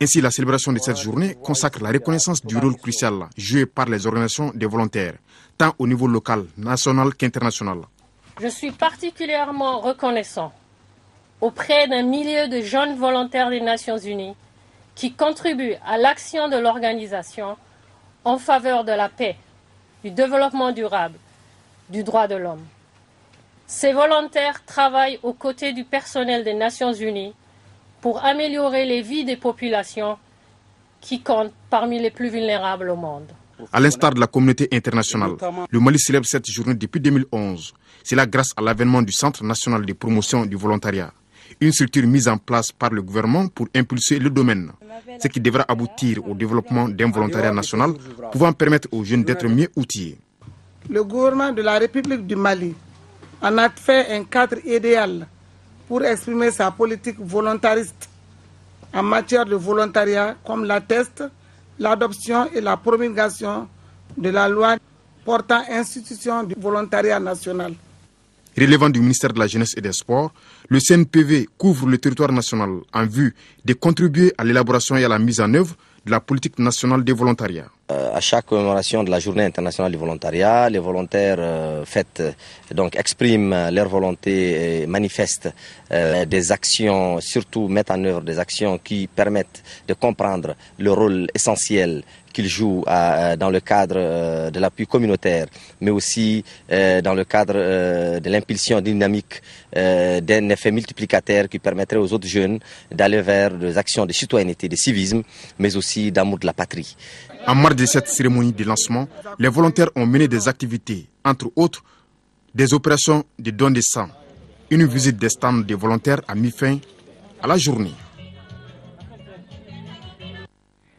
Speaker 10: Ainsi, la célébration de cette journée consacre la reconnaissance du rôle crucial joué par les organisations des volontaires, tant au niveau local, national qu'international.
Speaker 11: Je suis particulièrement reconnaissant auprès d'un millier de jeunes volontaires des Nations Unies qui contribuent à l'action de l'organisation en faveur de la paix, du développement durable, du droit de l'homme. Ces volontaires travaillent aux côtés du personnel des Nations Unies pour améliorer les vies des populations qui comptent parmi les plus vulnérables au monde.
Speaker 10: À l'instar de la communauté internationale, le Mali célèbre cette journée depuis 2011. C'est là grâce à l'avènement du Centre national de promotion du volontariat, une structure mise en place par le gouvernement pour impulser le domaine, ce qui devra aboutir au développement d'un volontariat national pouvant permettre aux jeunes d'être mieux outillés.
Speaker 26: Le gouvernement de la République du Mali en a fait un cadre idéal pour exprimer sa politique volontariste en matière de volontariat, comme l'atteste l'adoption et la promulgation de la loi portant institution du volontariat national.
Speaker 10: Relevant du ministère de la Jeunesse et des Sports, le CNPV couvre le territoire national en vue de contribuer à l'élaboration et à la mise en œuvre de la politique nationale des volontariats.
Speaker 12: À chaque commémoration de la Journée internationale du volontariat, les volontaires expriment leur volonté et manifestent des actions, surtout mettent en œuvre des actions qui permettent de comprendre le rôle essentiel qu'ils jouent dans le cadre de l'appui communautaire, mais aussi dans le cadre de l'impulsion dynamique d'un effet multiplicateur qui permettrait aux autres jeunes d'aller vers des actions de citoyenneté, de civisme, mais aussi d'amour de la patrie.
Speaker 10: En marge de cette cérémonie de lancement, les volontaires ont mené des activités, entre autres des opérations de don de sang, une visite des stands des volontaires à mi-fin à la journée.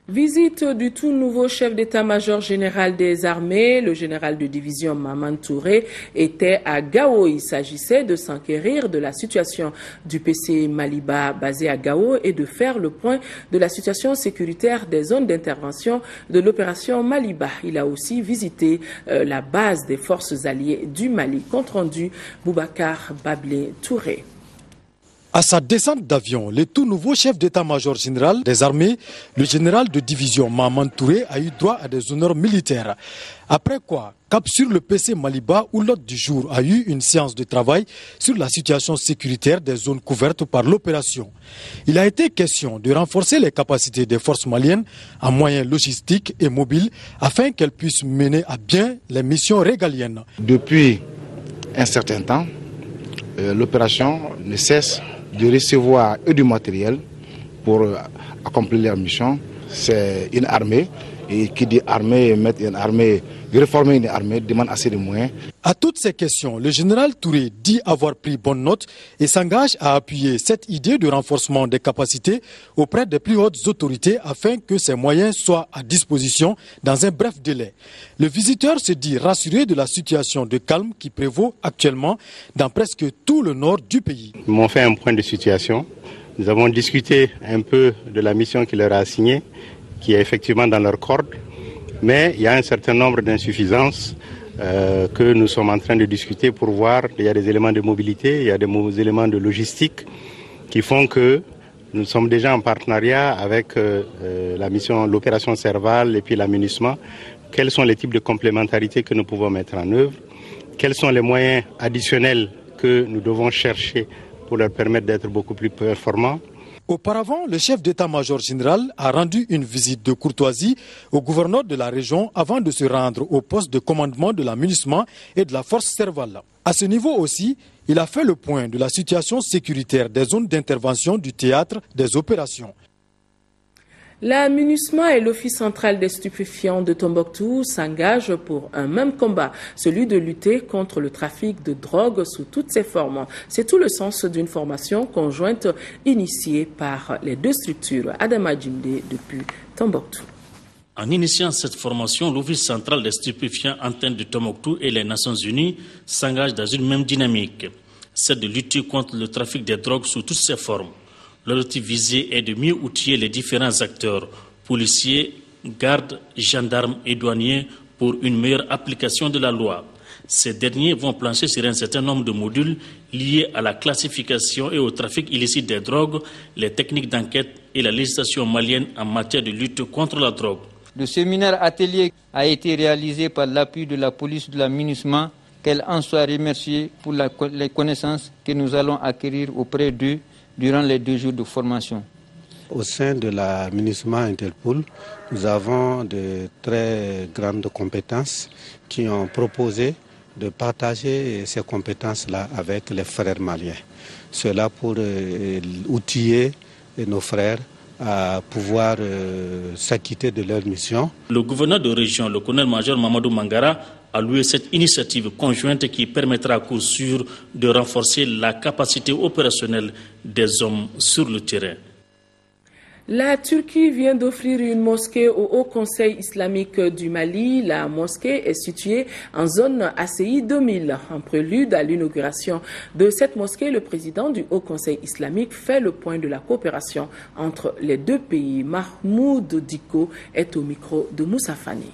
Speaker 1: Visite du tout nouveau chef d'état-major général des armées, le général de division Maman Touré, était à Gao. Il s'agissait de s'enquérir de la situation du PC Maliba basé à Gao et de faire le point de la situation sécuritaire des zones d'intervention de l'opération Maliba. Il a aussi visité la base des forces alliées du Mali. Compte rendu, Boubacar Bablé Touré.
Speaker 13: À sa descente d'avion, le tout nouveau chef d'état-major général des armées, le général de division Maman Touré, a eu droit à des honneurs militaires. Après quoi, cap sur le PC Maliba où l'hôte du jour a eu une séance de travail sur la situation sécuritaire des zones couvertes par l'opération. Il a été question de renforcer les capacités des forces maliennes en moyens logistiques et mobiles afin qu'elles puissent mener à bien les missions régaliennes.
Speaker 14: Depuis un certain temps, l'opération ne cesse de recevoir du matériel pour accomplir leur mission. C'est une armée, et qui dit armée, mettre une armée, réformer une armée demande assez de moyens.
Speaker 13: À toutes ces questions, le général Touré dit avoir pris bonne note et s'engage à appuyer cette idée de renforcement des capacités auprès des plus hautes autorités afin que ces moyens soient à disposition dans un bref délai. Le visiteur se dit rassuré de la situation de calme qui prévaut actuellement dans presque tout le nord du pays.
Speaker 15: Ils m'ont fait un point de situation. Nous avons discuté un peu de la mission qu'il leur a assignée, qui est effectivement dans leur corde, mais il y a un certain nombre d'insuffisances que nous sommes en train de discuter pour voir. Il y a des éléments de mobilité, il y a des éléments de logistique qui font que nous sommes déjà en partenariat avec la mission, l'opération Serval et puis l'aménagement. Quels sont les types de complémentarité que nous pouvons mettre en œuvre? Quels sont les moyens additionnels que nous devons chercher pour leur permettre d'être beaucoup plus performants?
Speaker 13: Auparavant, le chef d'état-major général a rendu une visite de courtoisie au gouverneur de la région avant de se rendre au poste de commandement de l'aménagement et de la force Serval. À ce niveau aussi, il a fait le point de la situation sécuritaire des zones d'intervention du théâtre des opérations.
Speaker 1: La MINUSMA et l'Office central des stupéfiants de Tombouctou s'engagent pour un même combat, celui de lutter contre le trafic de drogue sous toutes ses formes. C'est tout le sens d'une formation conjointe initiée par les deux structures. Adama Djimde depuis Tombouctou.
Speaker 16: En initiant cette formation, l'Office central des stupéfiants antenne de Tombouctou et les Nations Unies s'engagent dans une même dynamique, celle de lutter contre le trafic des drogues sous toutes ses formes. L'objectif visé est de mieux outiller les différents acteurs, policiers, gardes, gendarmes et douaniers pour une meilleure application de la loi. Ces derniers vont plancher sur un certain nombre de modules liés à la classification et au trafic illicite des drogues, les techniques d'enquête et la législation malienne en matière de lutte contre la drogue.
Speaker 17: Le séminaire atelier a été réalisé par l'appui de la police de la MINUSMA, qu'elle en soit remerciée pour les connaissances que nous allons acquérir auprès d'eux durant les 2 jours de formation.
Speaker 14: Au sein de la MINUSMA Interpol, nous avons de très grandes compétences qui ont proposé de partager ces compétences-là avec les frères maliens. Cela pour outiller nos frères à pouvoir s'acquitter de leur mission.
Speaker 16: Le gouverneur de région, le colonel-major Mamadou Mangara, a loué cette initiative conjointe qui permettra à coup sûr de renforcer la capacité opérationnelle des hommes sur le terrain.
Speaker 1: La Turquie vient d'offrir une mosquée au Haut Conseil islamique du Mali. La mosquée est située en zone ACI 2000. En prélude à l'inauguration de cette mosquée, le président du Haut Conseil islamique fait le point de la coopération entre les deux pays. Mahmoud Diko est au micro de Moussa Fani.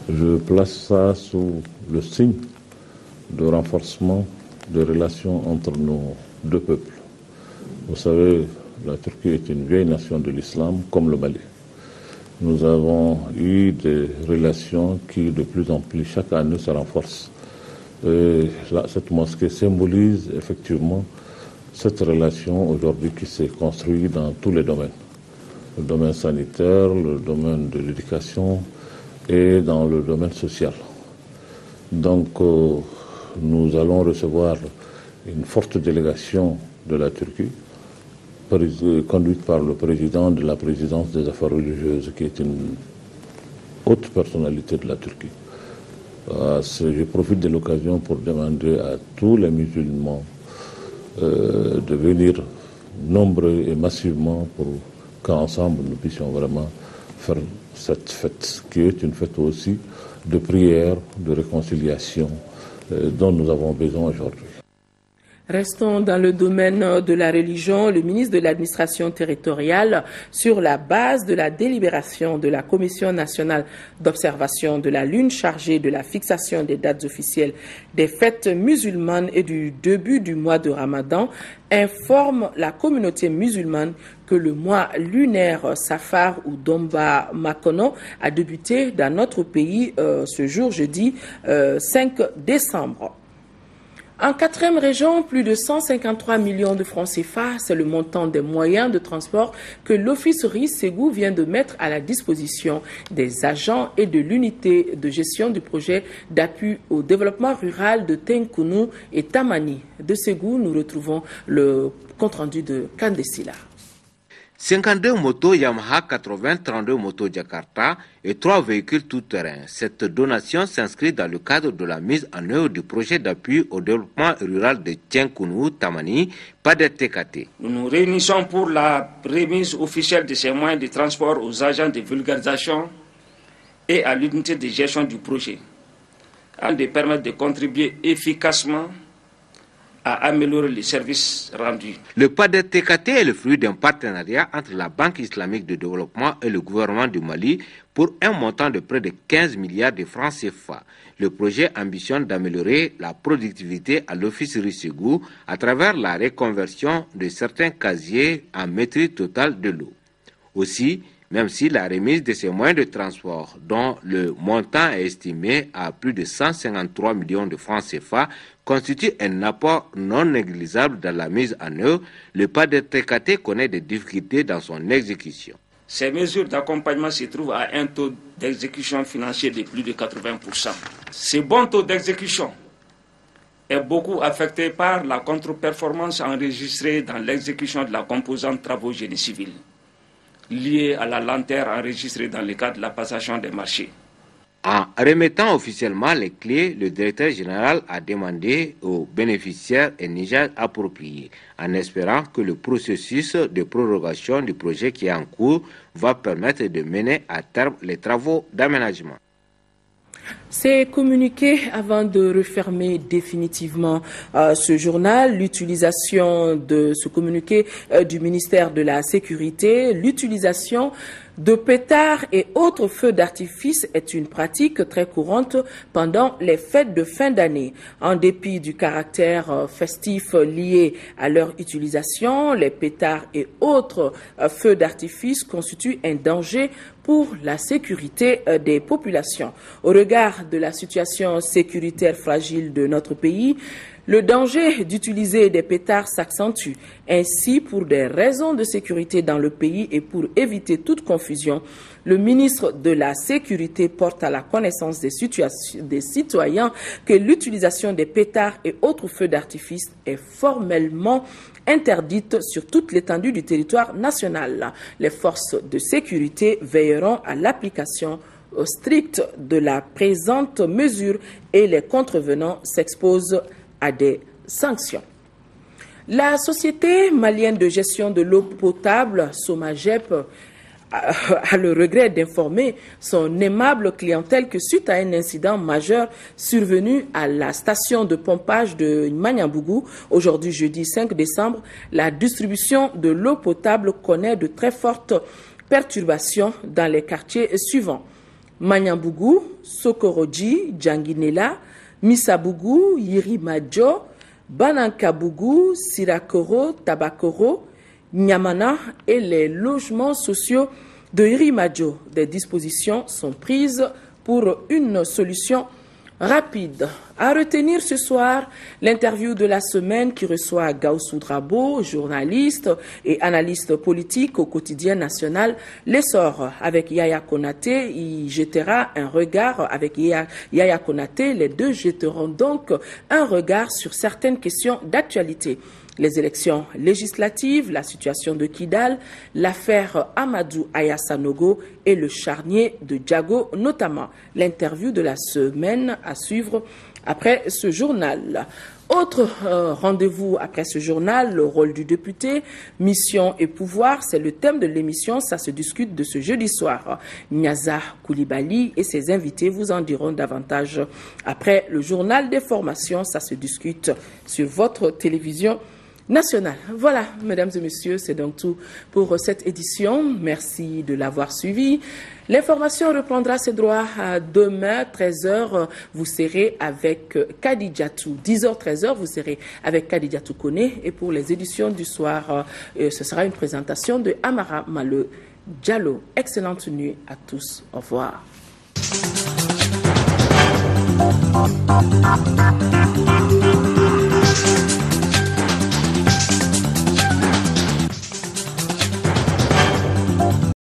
Speaker 19: Je place ça sous le signe de renforcement de relations entre nos deux peuples. Vous savez, la Turquie est une vieille nation de l'islam comme le Mali. nous avons eu des relations qui de plus en plus chaque année se renforcent. Cette mosquée symbolise effectivement cette relation aujourd'hui qui s'est construite dans tous les domaines. Le domaine sanitaire, le domaine de l'éducation et dans le domaine social. Donc nous allons recevoir une forte délégation de la Turquie, conduite par le président de la présidence des affaires religieuses, qui est une haute personnalité de la Turquie. Je profite de l'occasion pour demander à tous les musulmans de venir nombreux et massivement pour qu'ensemble nous puissions vraiment faire cette fête, qui est une fête aussi de prière, de réconciliation dont nous avons besoin aujourd'hui.
Speaker 1: Restons dans le domaine de la religion. Le ministre de l'administration territoriale, sur la base de la délibération de la Commission nationale d'observation de la Lune chargée de la fixation des dates officielles des fêtes musulmanes et du début du mois de Ramadan, informe la communauté musulmane que le mois lunaire Safar ou Domba Makono a débuté dans notre pays ce jour, jeudi 5 décembre. En 4e région, plus de 153 millions de francs CFA, c'est le montant des moyens de transport que l'Office RIS-Ségou vient de mettre à la disposition des agents et de l'unité de gestion du projet d'appui au développement rural de Tenkounou et Tamani. De Ségou, nous retrouvons le compte-rendu de Kandesila.
Speaker 2: 52 motos Yamaha 80, 32 motos Jakarta et 3 véhicules tout-terrain. Cette donation s'inscrit dans le cadre de la mise en œuvre du projet d'appui au développement rural de Tenkounou, Tamani, PADETKT.
Speaker 4: Nous nous réunissons pour la remise officielle de ces moyens de transport aux agents de vulgarisation et à l'unité de gestion du projet, afin de permettre de contribuer efficacement à améliorer les services rendus.
Speaker 2: Le PADETKT est le fruit d'un partenariat entre la Banque islamique de développement et le gouvernement du Mali pour un montant de près de 15 milliards de francs CFA. Le projet ambitionne d'améliorer la productivité à l'Office RIS-Ségou à travers la reconversion de certains casiers en maîtrise totale de l'eau. Aussi, même si la remise de ces moyens de transport, dont le montant est estimé à plus de 153 millions de francs CFA, constitue un apport non négligeable dans la mise en œuvre, le PADETKT connaît des difficultés dans son exécution.
Speaker 4: Ces mesures d'accompagnement se trouvent à un taux d'exécution financier de plus de 80%. Ce bon taux d'exécution est beaucoup affecté par la contre-performance enregistrée dans l'exécution de la composante travaux génie civil, liée à la lenteur enregistrée dans le cadre de la passation des marchés.
Speaker 2: En remettant officiellement les clés, le directeur général a demandé aux bénéficiaires un usage approprié, en espérant que le processus de prorogation du projet qui est en cours va permettre de mener à terme les travaux d'aménagement.
Speaker 1: C'est communiqué avant de refermer définitivement ce journal. L'utilisation de ce communiqué du ministère de la Sécurité, l'utilisation de pétards et autres feux d'artifice est une pratique très courante pendant les fêtes de fin d'année. En dépit du caractère festif lié à leur utilisation, les pétards et autres feux d'artifice constituent un danger pour la sécurité des populations. Au regard de la situation sécuritaire fragile de notre pays, le danger d'utiliser des pétards s'accentue. Ainsi, pour des raisons de sécurité dans le pays et pour éviter toute confusion, le ministre de la Sécurité porte à la connaissance des citoyens que l'utilisation des pétards et autres feux d'artifice est formellement interdite sur toute l'étendue du territoire national. Les forces de sécurité veilleront à l'application stricte de la présente mesure et les contrevenants s'exposent à des sanctions. La Société malienne de gestion de l'eau potable, SOMAGEP, a le regret d'informer son aimable clientèle que suite à un incident majeur survenu à la station de pompage de Manyambougou, aujourd'hui jeudi 5 décembre, la distribution de l'eau potable connaît de très fortes perturbations dans les quartiers suivants: Manyambougou, Sokoroji, Djanginela, Misabougou, Yirimadjo, Banankabougou, Sirakoro, Tabakoro, Nyamana et les logements sociaux de Irimadjo. Des dispositions sont prises pour une solution rapide. À retenir ce soir, l'interview de la semaine qui reçoit Gaussou Drabo, journaliste et analyste politique au quotidien national L'Essor. Avec Yaya Konaté, il jettera un regard avec Yaya Konaté. Les deux jetteront donc un regard sur certaines questions d'actualité. Les élections législatives, la situation de Kidal, l'affaire Amadou Aya Sanogo et le charnier de Djago notamment. L'interview de la semaine à suivre après ce journal. Autre rendez-vous après ce journal, le rôle du député, mission et pouvoir, c'est le thème de l'émission, ça se discute de ce jeudi soir. Niaza Koulibaly et ses invités vous en diront davantage après le journal des formations, ça se discute sur votre télévision nationale. Voilà, mesdames et messieurs, c'est donc tout pour cette édition. Merci de l'avoir suivi. L'information reprendra ses droits demain, 13h, vous serez avec Kadidjatou. 10h, 13h, vous serez avec Kadidjatou Koné. Et pour les éditions du soir, ce sera une présentation de Amara Malo Diallo. Excellente nuit à tous. Au revoir.